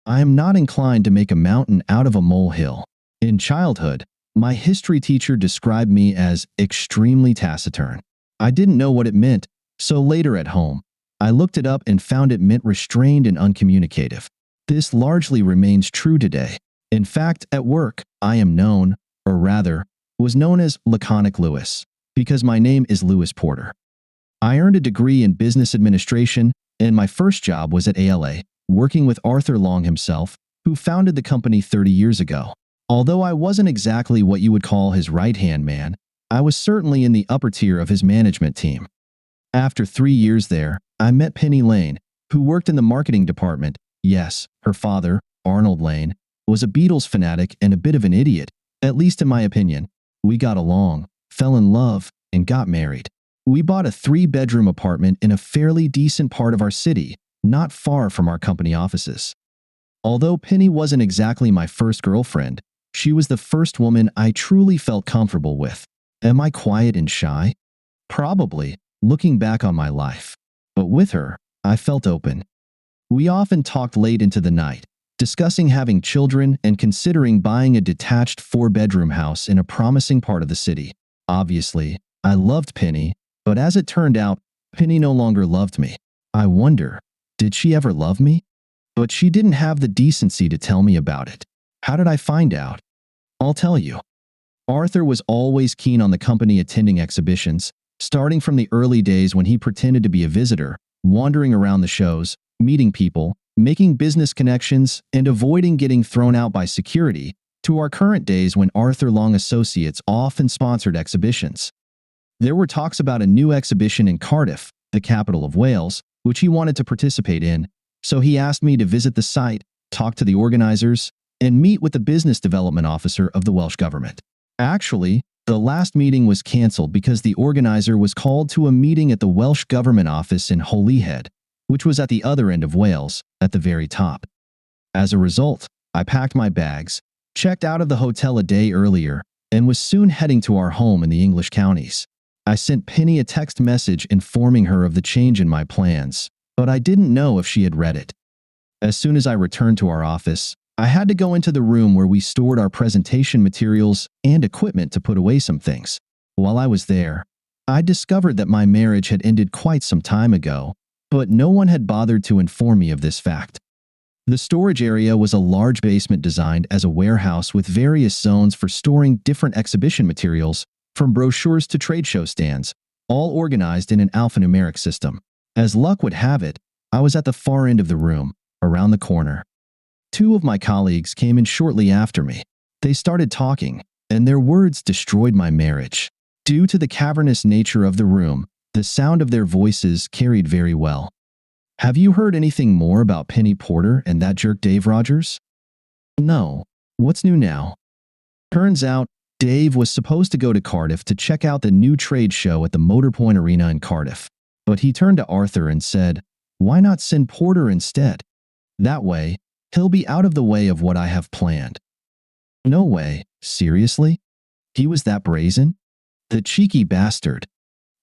I am not inclined to make a mountain out of a molehill. In childhood, my history teacher described me as extremely taciturn. I didn't know what it meant, so later at home, I looked it up and found it meant restrained and uncommunicative. This largely remains true today. In fact, at work, I am known, or rather, was known as Laconic Lewis, because my name is Lewis Porter. I earned a degree in business administration, and my first job was at ALA, working with Arthur Long himself, who founded the company 30 years ago. Although I wasn't exactly what you would call his right-hand man, I was certainly in the upper tier of his management team. After 3 years there, I met Penny Lane, who worked in the marketing department. Yes, her father, Arnold Lane, was a Beatles fanatic and a bit of an idiot, at least in my opinion. We got along, fell in love, and got married. We bought a 3-bedroom apartment in a fairly decent part of our city, not far from our company offices. Although Penny wasn't exactly my first girlfriend, she was the first woman I truly felt comfortable with. Am I quiet and shy? Probably, looking back on my life. But with her, I felt open. We often talked late into the night, discussing having children and considering buying a detached 4-bedroom house in a promising part of the city. Obviously, I loved Penny, but as it turned out, Penny no longer loved me. I wonder, did she ever love me? But she didn't have the decency to tell me about it. How did I find out? I'll tell you. Arthur was always keen on the company attending exhibitions, starting from the early days when he pretended to be a visitor, wandering around the shows, meeting people, making business connections, and avoiding getting thrown out by security, to our current days when Arthur Long Associates often sponsored exhibitions. There were talks about a new exhibition in Cardiff, the capital of Wales, which he wanted to participate in, so he asked me to visit the site, talk to the organizers, and meet with the business development officer of the Welsh government. Actually, the last meeting was cancelled because the organizer was called to a meeting at the Welsh government office in Holyhead, which was at the other end of Wales, at the very top. As a result, I packed my bags, checked out of the hotel a day earlier, and was soon heading to our home in the English counties. I sent Penny a text message informing her of the change in my plans, but I didn't know if she had read it. As soon as I returned to our office, I had to go into the room where we stored our presentation materials and equipment to put away some things. While I was there, I discovered that my marriage had ended quite some time ago, but no one had bothered to inform me of this fact. The storage area was a large basement designed as a warehouse with various zones for storing different exhibition materials, from brochures to trade show stands, all organized in an alphanumeric system. As luck would have it, I was at the far end of the room, around the corner. 2 of my colleagues came in shortly after me. They started talking, and their words destroyed my marriage. Due to the cavernous nature of the room, the sound of their voices carried very well. Have you heard anything more about Penny Porter and that jerk Dave Rogers? No. What's new now? Turns out, Dave was supposed to go to Cardiff to check out the new trade show at the Motorpoint Arena in Cardiff. But he turned to Arthur and said, "Why not send Porter instead? That way, he'll be out of the way of what I have planned." No way. Seriously? He was that brazen? The cheeky bastard.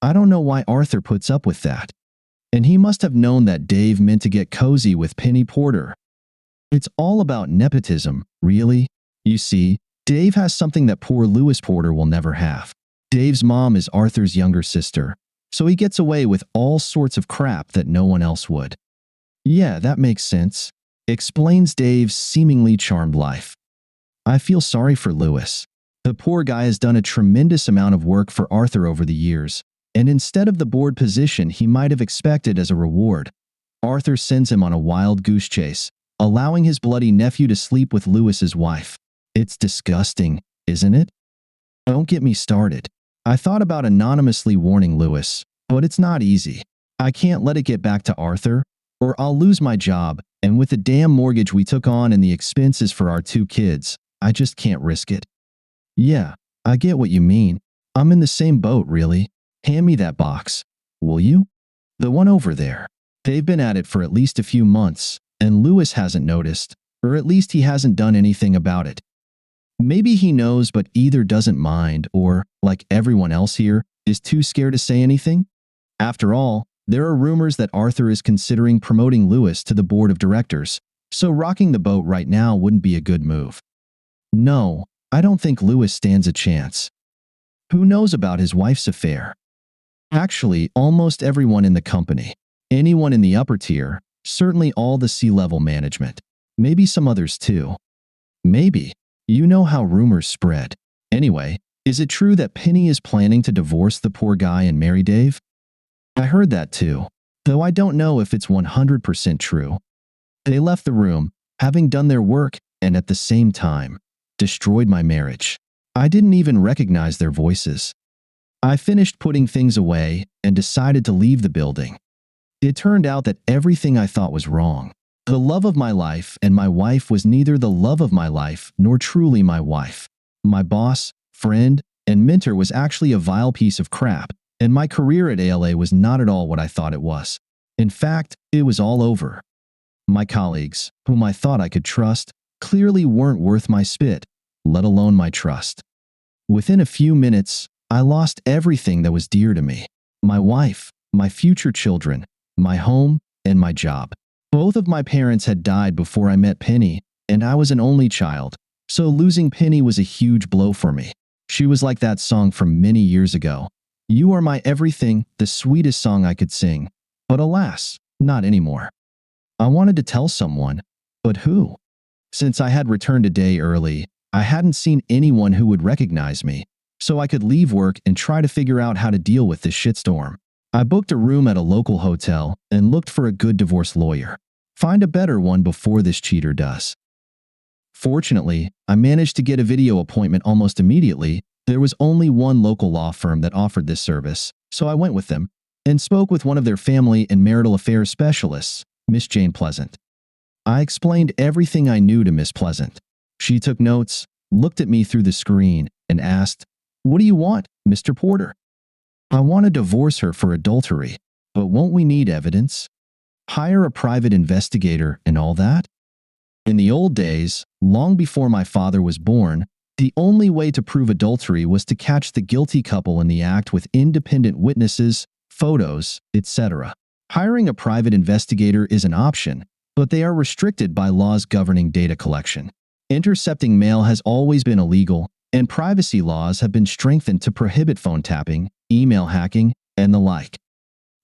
I don't know why Arthur puts up with that. And he must have known that Dave meant to get cozy with Penny Porter. It's all about nepotism, really. You see, Dave has something that poor Lewis Porter will never have. Dave's mom is Arthur's younger sister, so he gets away with all sorts of crap that no one else would. Yeah, that makes sense. Explains Dave's seemingly charmed life. I feel sorry for Lewis. The poor guy has done a tremendous amount of work for Arthur over the years, and instead of the board position he might have expected as a reward, Arthur sends him on a wild goose chase, allowing his bloody nephew to sleep with Lewis's wife. It's disgusting, isn't it? Don't get me started. I thought about anonymously warning Lewis, but it's not easy. I can't let it get back to Arthur, or I'll lose my job, and with the damn mortgage we took on and the expenses for our 2 kids, I just can't risk it. Yeah, I get what you mean. I'm in the same boat, really. Hand me that box, will you? The one over there. They've been at it for at least a few months, and Lewis hasn't noticed, or at least he hasn't done anything about it. Maybe he knows but either doesn't mind or, like everyone else here, is too scared to say anything. After all, there are rumors that Arthur is considering promoting Lewis to the board of directors, So rocking the boat right now wouldn't be a good move. No, I don't think Lewis stands a chance. Who knows about his wife's affair? Actually, almost everyone in the company. Anyone in the upper tier, certainly all the C-level management. Maybe some others too. Maybe. You know how rumors spread. Anyway, is it true that Penny is planning to divorce the poor guy and marry Dave? I heard that too, though I don't know if it's 100% true. They left the room, having done their work, and at the same time, destroyed my marriage. I didn't even recognize their voices. I finished putting things away and decided to leave the building. It turned out that everything I thought was wrong. The love of my life and my wife was neither the love of my life nor truly my wife. My boss, friend, and mentor was actually a vile piece of crap, and my career at ALA was not at all what I thought it was. In fact, it was all over. My colleagues, whom I thought I could trust, clearly weren't worth my spit, let alone my trust. Within a few minutes, I lost everything that was dear to me. My wife, my future children, my home, and my job. Both of my parents had died before I met Penny, and I was an only child, so losing Penny was a huge blow for me. She was like that song from many years ago. You are my everything, the sweetest song I could sing. But alas, not anymore. I wanted to tell someone, but who? Since I had returned a day early, I hadn't seen anyone who would recognize me, so I could leave work and try to figure out how to deal with this shitstorm. I booked a room at a local hotel and looked for a good divorce lawyer. Find a better one before this cheater does. Fortunately, I managed to get a video appointment almost immediately. There was only one local law firm that offered this service, so I went with them and spoke with one of their family and marital affairs specialists, Miss Jane Pleasant. I explained everything I knew to Miss Pleasant. She took notes, looked at me through the screen, and asked, "What do you want, Mr. Porter?" "I want to divorce her for adultery, but won't we need evidence? Hire a private investigator and all that?" In the old days, long before my father was born, the only way to prove adultery was to catch the guilty couple in the act with independent witnesses, photos, etc. Hiring a private investigator is an option, but they are restricted by laws governing data collection. Intercepting mail has always been illegal, and privacy laws have been strengthened to prohibit phone tapping, email hacking, and the like.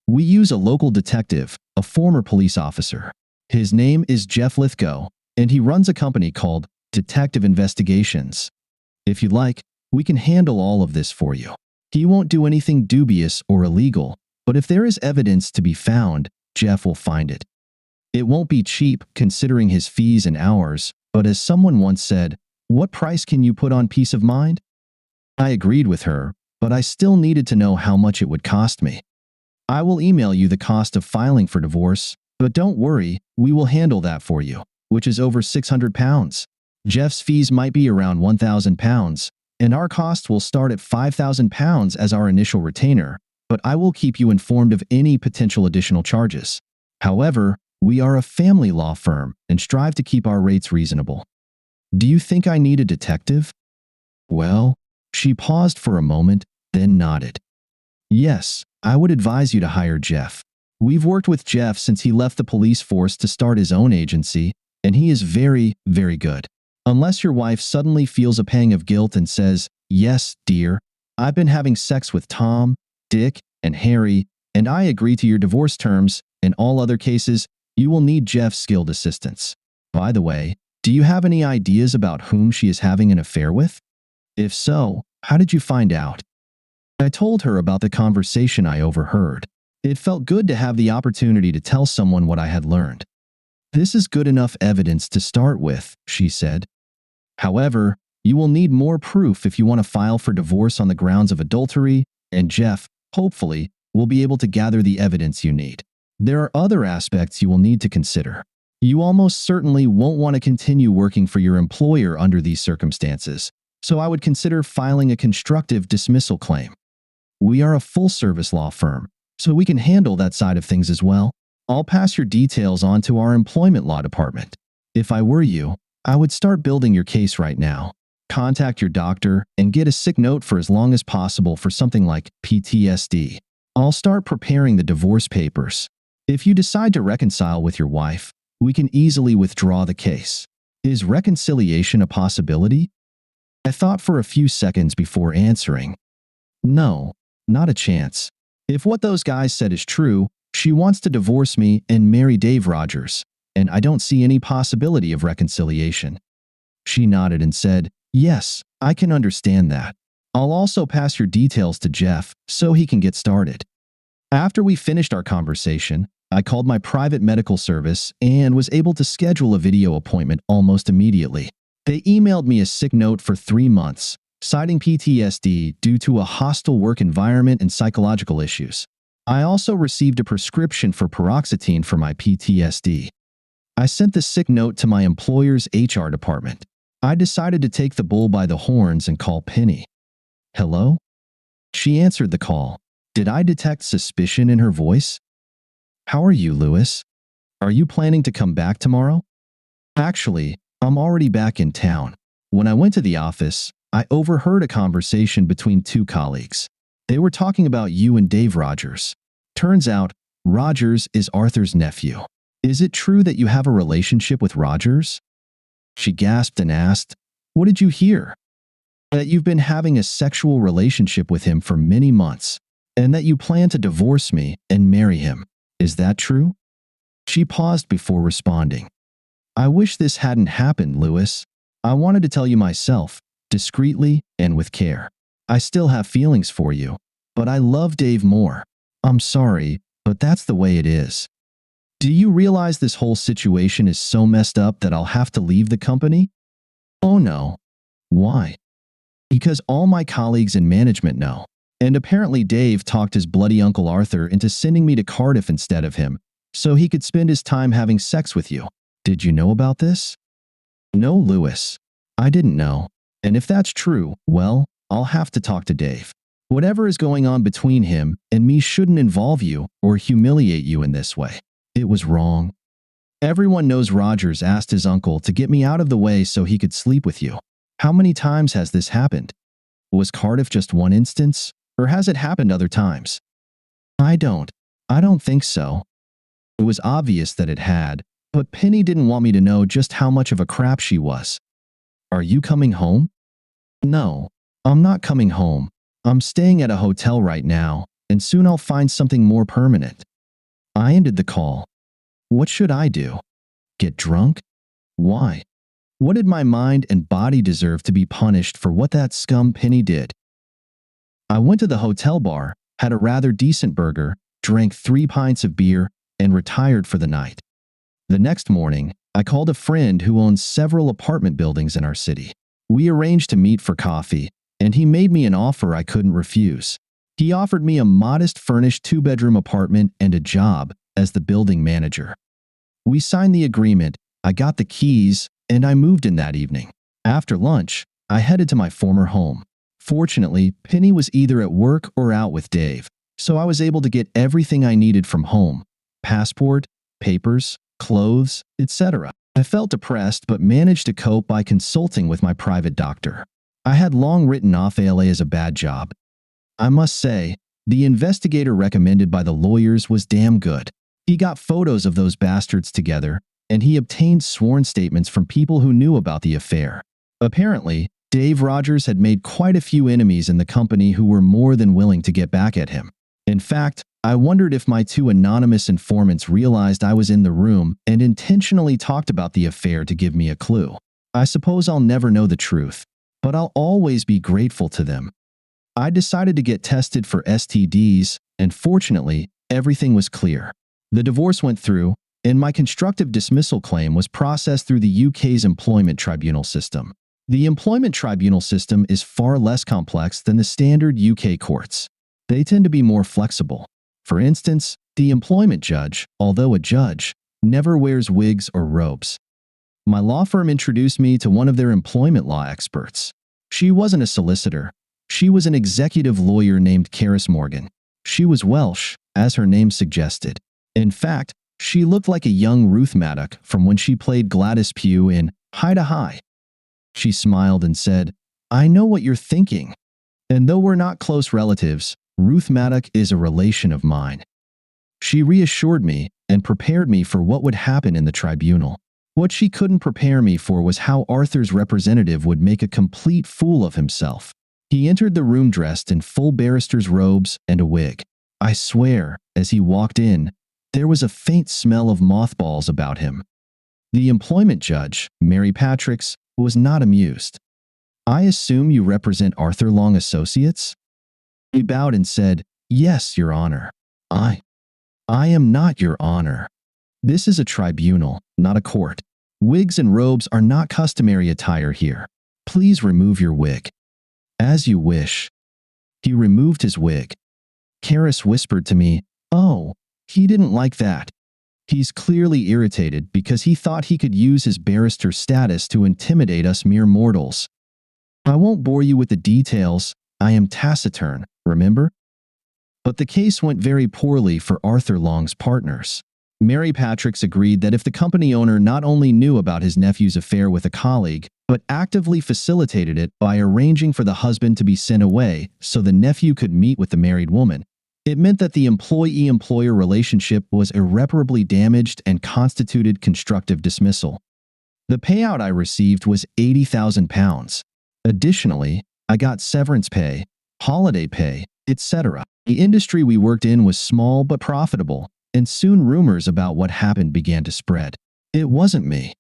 We use a local detective, a former police officer. His name is Jeff Lithgow, and he runs a company called Detective Investigations. If you'd like, we can handle all of this for you. He won't do anything dubious or illegal, but if there is evidence to be found, Jeff will find it. It won't be cheap considering his fees and hours, but as someone once said, "What price can you put on peace of mind?" I agreed with her, but I still needed to know how much it would cost me. "I will email you the cost of filing for divorce, but don't worry, we will handle that for you," which is over £600. Jeff's fees might be around £1,000, and our cost will start at £5,000 as our initial retainer, but I will keep you informed of any potential additional charges. However, we are a family law firm and strive to keep our rates reasonable. Do you think I need a detective? Well, she paused for a moment, then nodded. Yes, I would advise you to hire Jeff. We've worked with Jeff since he left the police force to start his own agency, and he is very, very good. Unless your wife suddenly feels a pang of guilt and says, "Yes, dear, I've been having sex with Tom, Dick, and Harry, and I agree to your divorce terms. In all other cases, you will need Jeff's skilled assistance." By the way, do you have any ideas about whom she is having an affair with? If so, how did you find out? I told her about the conversation I overheard. It felt good to have the opportunity to tell someone what I had learned. "This is good enough evidence to start with," she said. "However, you will need more proof if you want to file for divorce on the grounds of adultery, and Jeff, hopefully, will be able to gather the evidence you need. There are other aspects you will need to consider. You almost certainly won't want to continue working for your employer under these circumstances, so I would consider filing a constructive dismissal claim. We are a full-service law firm, so we can handle that side of things as well. I'll pass your details on to our employment law department. If I were you, I would start building your case right now. Contact your doctor and get a sick note for as long as possible for something like PTSD. I'll start preparing the divorce papers. If you decide to reconcile with your wife, We can easily withdraw the case. Is reconciliation a possibility? I thought for a few seconds before answering. No, not a chance. If what those guys said is true, she wants to divorce me and marry Dave Rogers, and I don't see any possibility of reconciliation. She nodded and said, "Yes, I can understand that. I'll also pass your details to Jeff so he can get started." After we finished our conversation, I called my private medical service and was able to schedule a video appointment almost immediately. They emailed me a sick note for 3 months, citing PTSD due to a hostile work environment and psychological issues. I also received a prescription for paroxetine for my PTSD. I sent the sick note to my employer's HR department. I decided to take the bull by the horns and call Penny. "Hello?" She answered the call. Did I detect suspicion in her voice? "How are you, Lewis? Are you planning to come back tomorrow?" "Actually, I'm already back in town." When I went to the office, I overheard a conversation between 2 colleagues. They were talking about you and Dave Rogers. Turns out, Rogers is Arthur's nephew. "Is it true that you have a relationship with Rogers?" She gasped and asked, "What did you hear?" "That you've been having a sexual relationship with him for many months, and that you plan to divorce me and marry him. Is that true?" She paused before responding. "I wish this hadn't happened, Lewis. I wanted to tell you myself, discreetly and with care. I still have feelings for you, but I love Dave more. I'm sorry, but that's the way it is. Do you realize this whole situation is so messed up that I'll have to leave the company?" "Oh no." "Why?" "Because all my colleagues in management know. And apparently Dave talked his bloody Uncle Arthur into sending me to Cardiff instead of him, so he could spend his time having sex with you. Did you know about this?" "No, Lewis. I didn't know. And if that's true, well, I'll have to talk to Dave. Whatever is going on between him and me shouldn't involve you or humiliate you in this way. It was wrong. Everyone knows Rogers asked his uncle to get me out of the way so he could sleep with you. How many times has this happened? Was Cardiff just one instance, or has it happened other times?" I don't think so." It was obvious that it had, but Penny didn't want me to know just how much of a crap she was. "Are you coming home?" "No, I'm not coming home. I'm staying at a hotel right now, and soon I'll find something more permanent." I ended the call. What should I do? Get drunk? Why? What did my mind and body deserve to be punished for what that scum Penny did? I went to the hotel bar, had a rather decent burger, drank 3 pints of beer, and retired for the night. The next morning, I called a friend who owns several apartment buildings in our city. We arranged to meet for coffee, and he made me an offer I couldn't refuse. He offered me a modest furnished 2-bedroom apartment and a job as the building manager. We signed the agreement, I got the keys, and I moved in that evening. After lunch, I headed to my former home. Fortunately, Penny was either at work or out with Dave, so I was able to get everything I needed from home: passport, papers, clothes, etc. I felt depressed but managed to cope by consulting with my private doctor. I had long written off ALA as a bad job. I must say, the investigator recommended by the lawyers was damn good. He got photos of those bastards together, and he obtained sworn statements from people who knew about the affair. Apparently, Dave Rogers had made quite a few enemies in the company who were more than willing to get back at him. In fact, I wondered if my 2 anonymous informants realized I was in the room and intentionally talked about the affair to give me a clue. I suppose I'll never know the truth, but I'll always be grateful to them. I decided to get tested for STDs, and fortunately, everything was clear. The divorce went through, and my constructive dismissal claim was processed through the UK's employment tribunal system. The employment tribunal system is far less complex than the standard UK courts. They tend to be more flexible. For instance, the employment judge, although a judge, never wears wigs or robes. My law firm introduced me to one of their employment law experts. She wasn't a solicitor. She was an executive lawyer named Caris Morgan. She was Welsh, as her name suggested. In fact, she looked like a young Ruth Maddock from when she played Gladys Pugh in High to High. She smiled and said, "I know what you're thinking. And though we're not close relatives, Ruth Maddock is a relation of mine." She reassured me, and prepared me for what would happen in the tribunal. What she couldn't prepare me for was how Arthur's representative would make a complete fool of himself. He entered the room dressed in full barrister's robes and a wig. I swear, as he walked in, there was a faint smell of mothballs about him. The employment judge, Mary Patricks, was not amused. "I assume you represent Arthur Long Associates?" He bowed and said, "Yes, Your Honor." I am not, Your Honor. This is a tribunal, not a court. Wigs and robes are not customary attire here. Please remove your wig." "As you wish." He removed his wig. Karis whispered to me, "Oh, he didn't like that. He's clearly irritated because he thought he could use his barrister status to intimidate us mere mortals. I won't bore you with the details. I am taciturn, remember?" But the case went very poorly for Arthur Long's partners. Mary Patricks agreed that if the company owner not only knew about his nephew's affair with a colleague, but actively facilitated it by arranging for the husband to be sent away so the nephew could meet with the married woman, it meant that the employee-employer relationship was irreparably damaged and constituted constructive dismissal. The payout I received was £80,000. Additionally, I got severance pay, holiday pay, etc. The industry we worked in was small but profitable, and soon rumors about what happened began to spread. It wasn't me.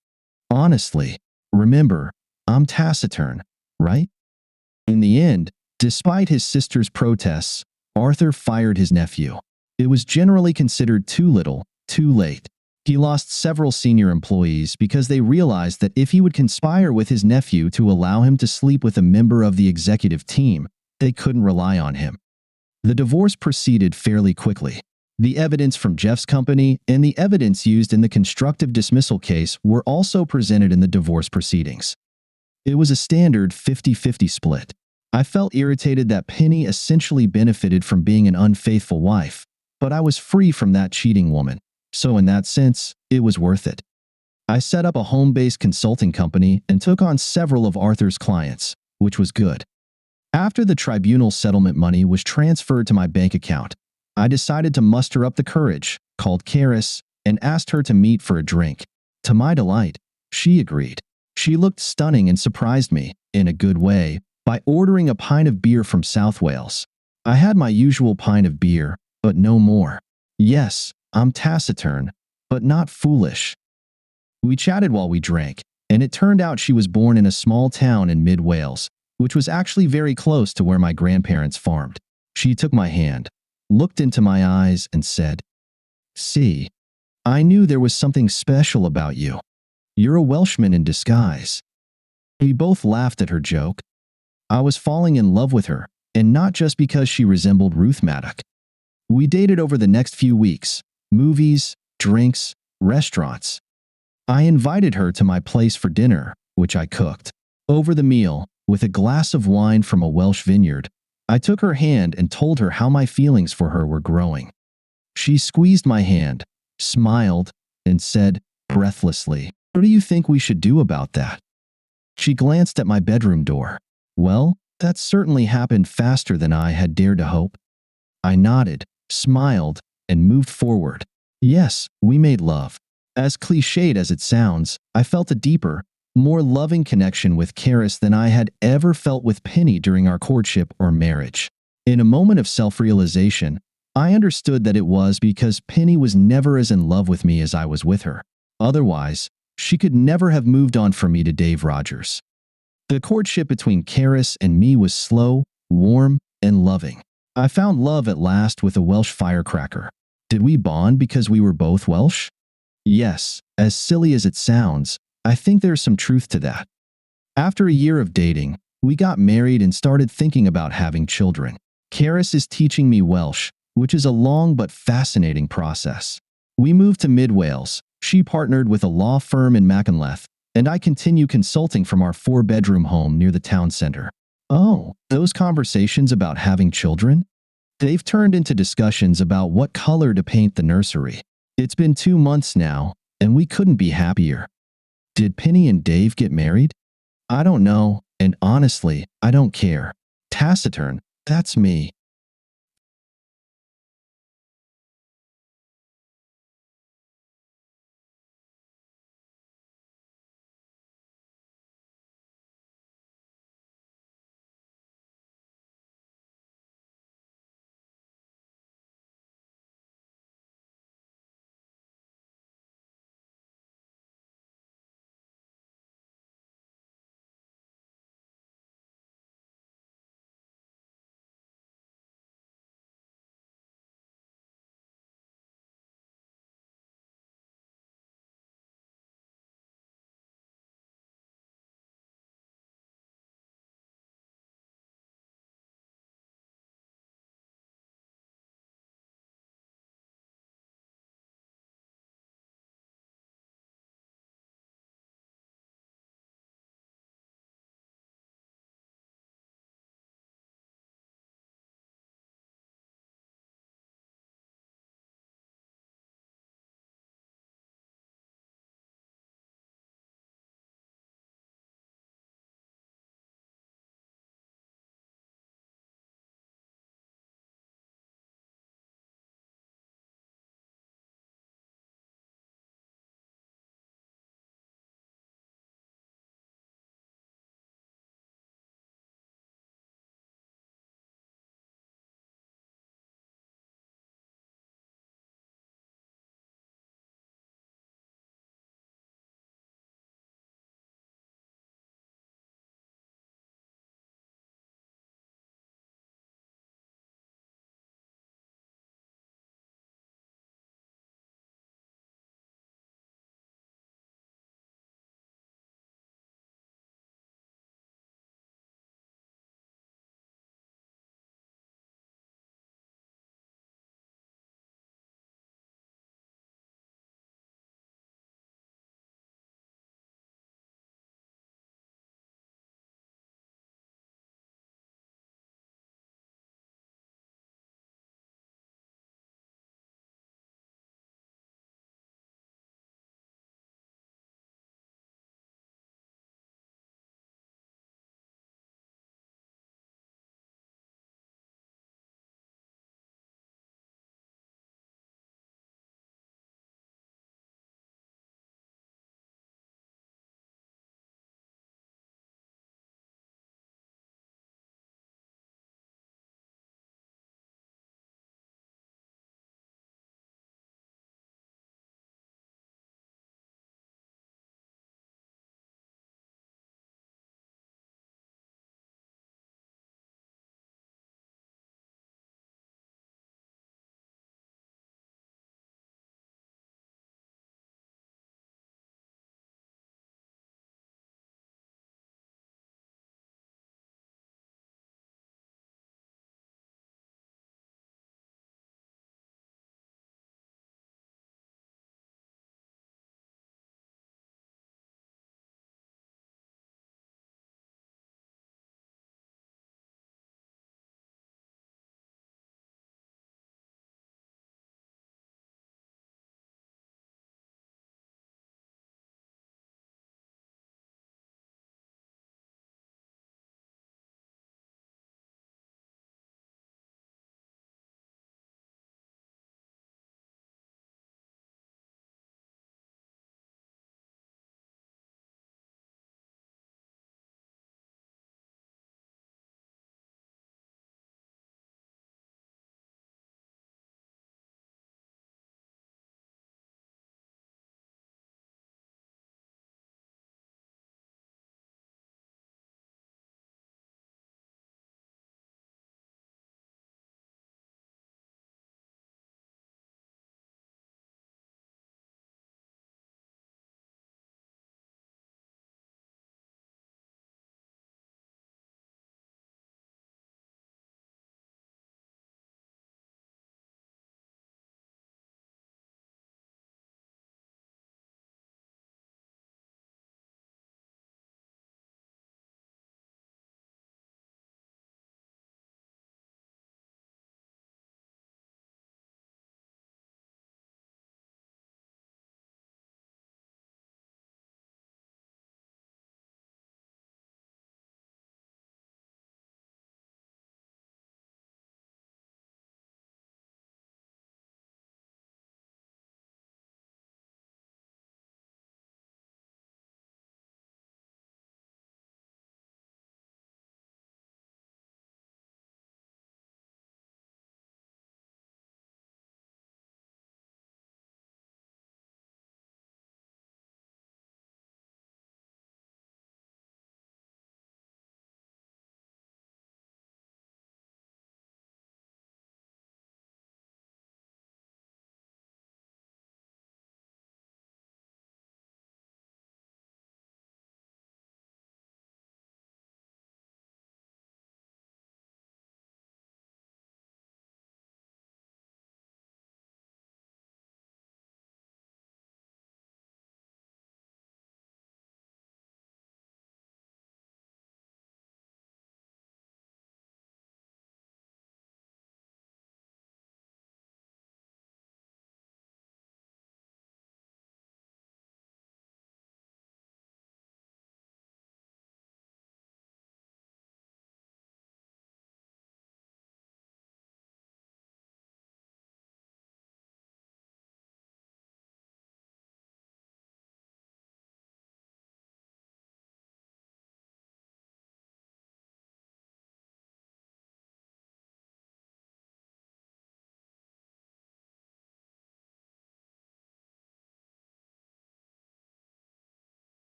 Honestly, remember, I'm taciturn, right? In the end, despite his sister's protests, Arthur fired his nephew. It was generally considered too little, too late. He lost several senior employees because they realized that if he would conspire with his nephew to allow him to sleep with a member of the executive team, they couldn't rely on him. The divorce proceeded fairly quickly. The evidence from Jeff's company and the evidence used in the constructive dismissal case were also presented in the divorce proceedings. It was a standard 50-50 split. I felt irritated that Penny essentially benefited from being an unfaithful wife, but I was free from that cheating woman, so in that sense, it was worth it. I set up a home-based consulting company and took on several of Arthur's clients, which was good. After the tribunal settlement money was transferred to my bank account, I decided to muster up the courage, called Karis, and asked her to meet for a drink. To my delight, she agreed. She looked stunning and surprised me, in a good way, by ordering a pint of beer from South Wales. I had my usual pint of beer, but no more. Yes, I'm taciturn, but not foolish. We chatted while we drank, and it turned out she was born in a small town in mid-Wales, which was actually very close to where my grandparents farmed. She took my hand, looked into my eyes, and said, "See, I knew there was something special about you. You're a Welshman in disguise." We both laughed at her joke. I was falling in love with her, and not just because she resembled Ruth Maddock. We dated over the next few weeks. Movies, drinks, restaurants. I invited her to my place for dinner, which I cooked. Over the meal, with a glass of wine from a Welsh vineyard, I took her hand and told her how my feelings for her were growing. She squeezed my hand, smiled, and said, breathlessly, "What do you think we should do about that?" She glanced at my bedroom door. Well, that certainly happened faster than I had dared to hope. I nodded, smiled, and moved forward. Yes, we made love. As cliched as it sounds, I felt a deeper, more loving connection with Karis than I had ever felt with Penny during our courtship or marriage. In a moment of self-realization, I understood that it was because Penny was never as in love with me as I was with her. Otherwise, she could never have moved on from me to Dave Rogers. The courtship between Karis and me was slow, warm, and loving. I found love at last with a Welsh firecracker. Did we bond because we were both Welsh? Yes, as silly as it sounds, I think there's some truth to that. After a year of dating, we got married and started thinking about having children. Karis is teaching me Welsh, which is a long but fascinating process. We moved to Mid-Wales. She partnered with a law firm in Machynlleth, and I continue consulting from our 4-bedroom home near the town center. Oh, those conversations about having children? They've turned into discussions about what color to paint the nursery. It's been 2 months now, and we couldn't be happier. Did Penny and Dave get married? I don't know, and honestly, I don't care. Taciturn, that's me.